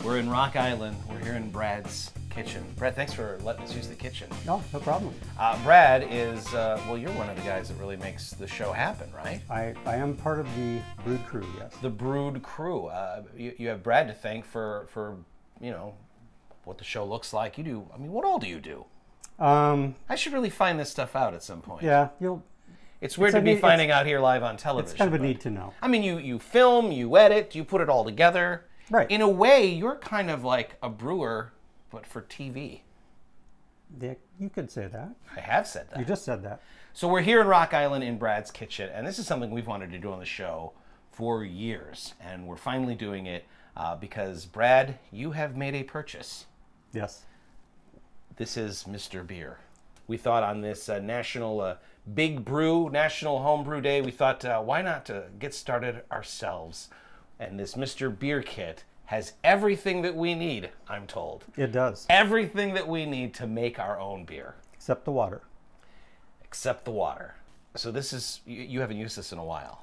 We're in Rock Island. We're here in Brad's kitchen. Brad, thanks for letting us use the kitchen. No, no problem. Brad is, well, you're one of the guys that really makes the show happen, right? I am part of the Brewed Crew, yes. The Brewed Crew. You have Brad to thank for, you know, what the show looks like. You do, I mean, what all do you do? I should really find this stuff out at some point. Yeah, It's weird to be finding out here live on television. It's kind of a need to know. I mean, you film, you edit, you put it all together. Right. In a way, you're kind of like a brewer, but for TV. Yeah, you could say that. I have said that. You just said that. So we're here in Rock Island in Brad's kitchen, and this is something we've wanted to do on the show for years, and we're finally doing it because, Brad, you have made a purchase. Yes. This is Mr. Beer. We thought on this National Big Brew, National Homebrew Day, we thought, why not get started ourselves? And this Mr. Beer kit has everything that we need, I'm told. It does. Everything that we need to make our own beer. Except the water. Except the water. So this is, you haven't used this in a while.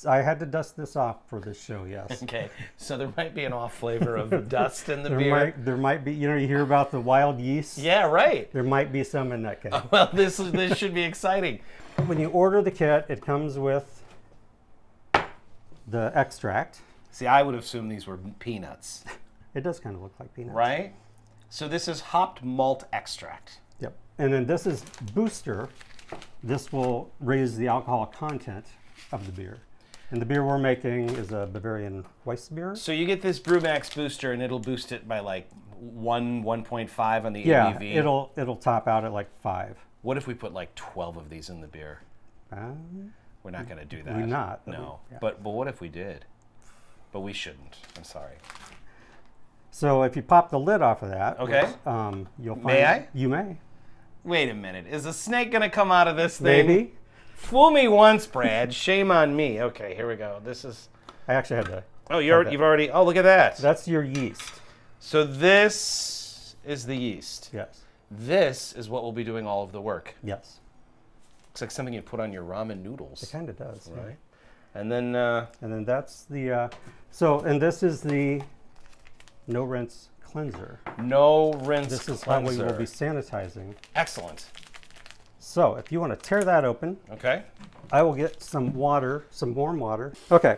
I had to dust this off for this show, yes. Okay, so there might be an off flavor of dust in the beer. There might be, you know, you hear about the wild yeast? Yeah, right. There might be some in that kit. Well, this should be exciting. When you order the kit, it comes with the extract. See, I would assume these were peanuts. It does kind of look like peanuts. Right? So this is hopped malt extract. Yep. And then this is booster. This will raise the alcohol content of the beer. And the beer we're making is a Bavarian Weiss beer. So you get this Brewmax booster and it'll boost it by like 1.5 on the ABV. Yeah, it'll top out at like 5. What if we put like 12 of these in the beer? We're not going to do that. We're not. No. Yeah. But what if we did? But we shouldn't. I'm sorry. So if you pop the lid off of that, okay, which, you'll find. May I? You may. Wait a minute. Is a snake going to come out of this thing? Maybe. Fool me once, Brad. Shame on me. Okay, here we go. This is. I actually had to. Oh, you've already. Oh, look at that. That's your yeast. So this is the yeast. Yes. This is what will be doing all of the work. Yes. Looks like something you put on your ramen noodles. It kind of does. Right. Yeah. And then. And then that's the. And this is the no rinse cleanser. No rinse This is cleanser. how we will be sanitizing. Excellent. So if you want to tear that open, okay, I will get some water, some warm water. Okay.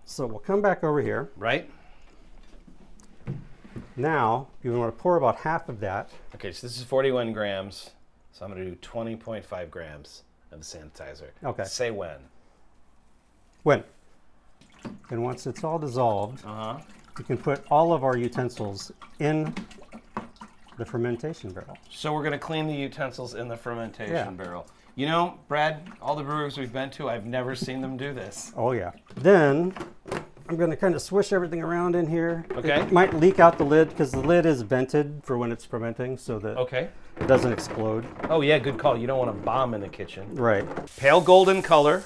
So we'll come back over here. Right. Now you want to pour about half of that. Okay, so this is 41 grams. So I'm going to do 20.5 grams of the sanitizer. Okay. Say when. When? And once it's all dissolved, you can put all of our utensils in the fermentation barrel. So we're going to clean the utensils in the fermentation barrel. You know, Brad, all the brewers we've been to, I've never seen them do this. Oh, yeah. Then I'm going to kind of swish everything around in here. Okay. It might leak out the lid because the lid is vented for when it's fermenting so that it doesn't explode. Oh, yeah, good call. You don't want a bomb in the kitchen. Right. Pale golden color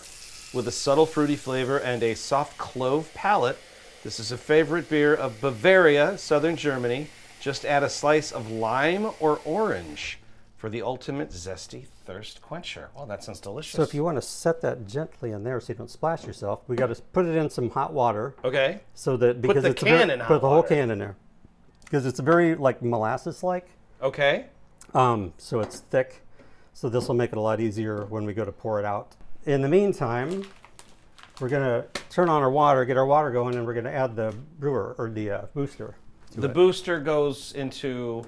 with a subtle fruity flavor and a soft clove palate. This is a favorite beer of Bavaria, southern Germany. Just add a slice of lime or orange for the ultimate zesty thirst quencher. Well, that sounds delicious. So if you want to set that gently in there so you don't splash yourself, we got to put it in some hot water. Okay. So that because put the can in hot water. Put the whole can in there because it's a very like molasses-like. Okay. So it's thick. So this will make it a lot easier when we go to pour it out. In the meantime, we're going to turn on our water, get our water going, and we're going to add the brewer or the booster. The booster goes into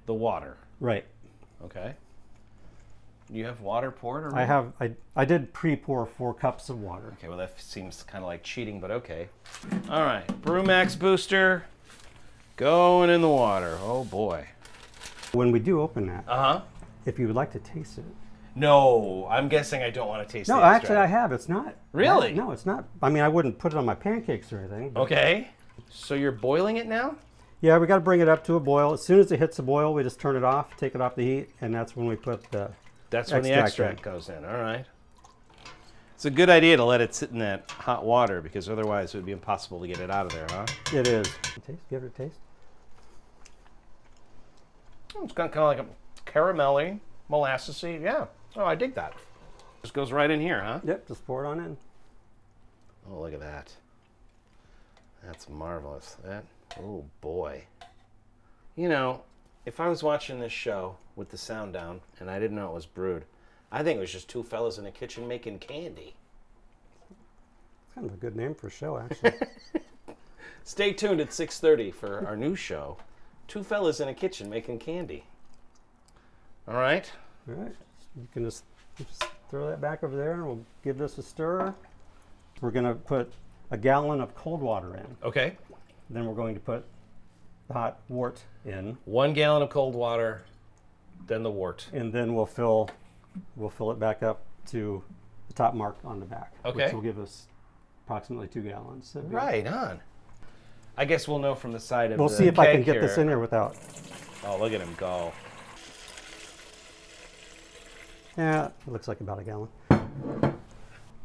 the water. Right. Okay. You have water poured already? I have. I did pre-pour 4 cups of water. Okay, well that seems kind of like cheating, but okay. All right, Brewmax booster going in the water. Oh boy. When we do open that, if you would like to taste it. No, I'm guessing I don't want to taste it. No, actually I have. It's not. Really? No, it's not. I mean, I wouldn't put it on my pancakes or anything. Okay. So you're boiling it now? Yeah, we got to bring it up to a boil. As soon as it hits a boil, we just turn it off, take it off the heat, and that's when we put the That's when the extract goes in. All right. It's a good idea to let it sit in that hot water because otherwise it would be impossible to get it out of there, huh? It is. Taste? Give it a taste. It's kind of like a caramelly, molassesy. Yeah. Oh, I dig that. Just goes right in here, huh? Yep, just pour it on in. Oh, look at that. That's marvelous. That, oh boy. You know, if I was watching this show with the sound down and I didn't know it was brewed, I think it was just two fellas in a kitchen making candy. Kind of a good name for a show, actually. Stay tuned at 6:30 for our new show, Two Fellas in a Kitchen Making Candy. All right? All right. You can just throw that back over there and we'll give this a stir. We're going to put a gallon of cold water in. Okay. Then we're going to put the hot wort in. 1 gallon of cold water, then the wort. And then we'll fill it back up to the top mark on the back. Okay. Which will give us approximately 2 gallons. Right on. I guess we'll know from the side of We'll the see if I can keg get here. this in here without. Oh, look at him go. Yeah, it looks like about a gallon.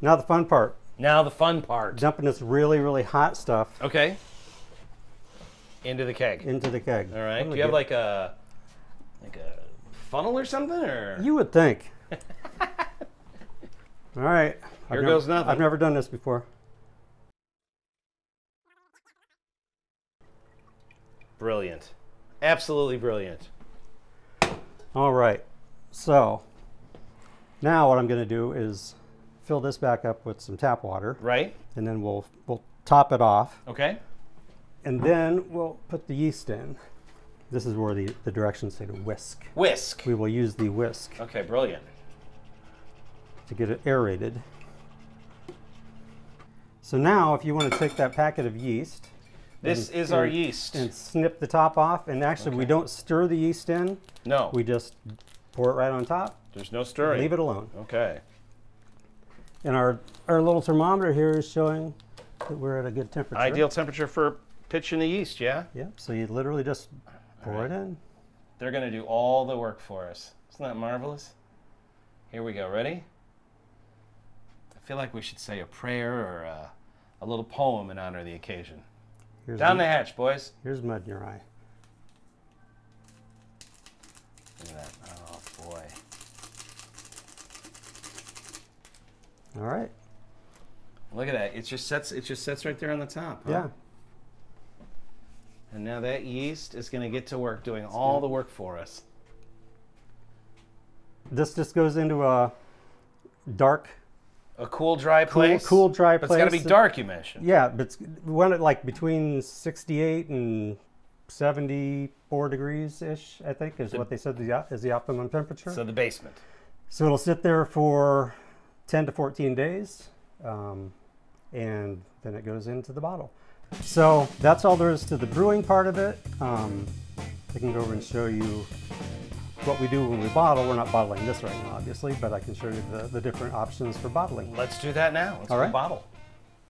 Now the fun part. Now the fun part. Dumping this really, really hot stuff Okay. Into the keg. into the keg. All right. Do you have like a funnel or something, or? You would think. All right. Here goes nothing. I've never done this before. Brilliant. Absolutely brilliant. All right. So now what I'm going to do is fill this back up with some tap water, Right? and then we'll top it off, Okay. and then we'll put the yeast in. This is where the directions say to whisk. Whisk. We will use the whisk Okay, brilliant. to get it aerated. So now if you want to take that packet of yeast, This and- is our and- yeast. and snip the top off, and actually we Okay. don't stir the yeast in, No, we just pour it right on top, there's no stirring. leave it alone. Okay. And our little thermometer here is showing that we're at a good temperature. Ideal temperature for pitching the yeast, yeah? Yep, so you literally just pour it in. They're going to do all the work for us. Isn't that marvelous? Here we go. Ready? I feel like we should say a prayer or a little poem in honor of the occasion. Here's Down the hatch, boys. Here's mud in your eye. Look at that. Oh, boy. All right. Look at that. It just sets right there on the top. Huh? Yeah. And now that yeast is going to get to work doing all the work for us. This just goes into a dark, A cool, dry place? cool dry But place. it's got to be dark, you mentioned. Yeah, but we want it like between 68 and 74 degrees-ish, I think, is what they said is the optimum temperature. So the basement. So it'll sit there for 10 to 14 days, and then it goes into the bottle. So that's all there is to the brewing part of it. I can go over and show you what we do when we bottle. We're not bottling this right now, obviously, but I can show you the different options for bottling. Let's do that now. Let's All go right. bottle.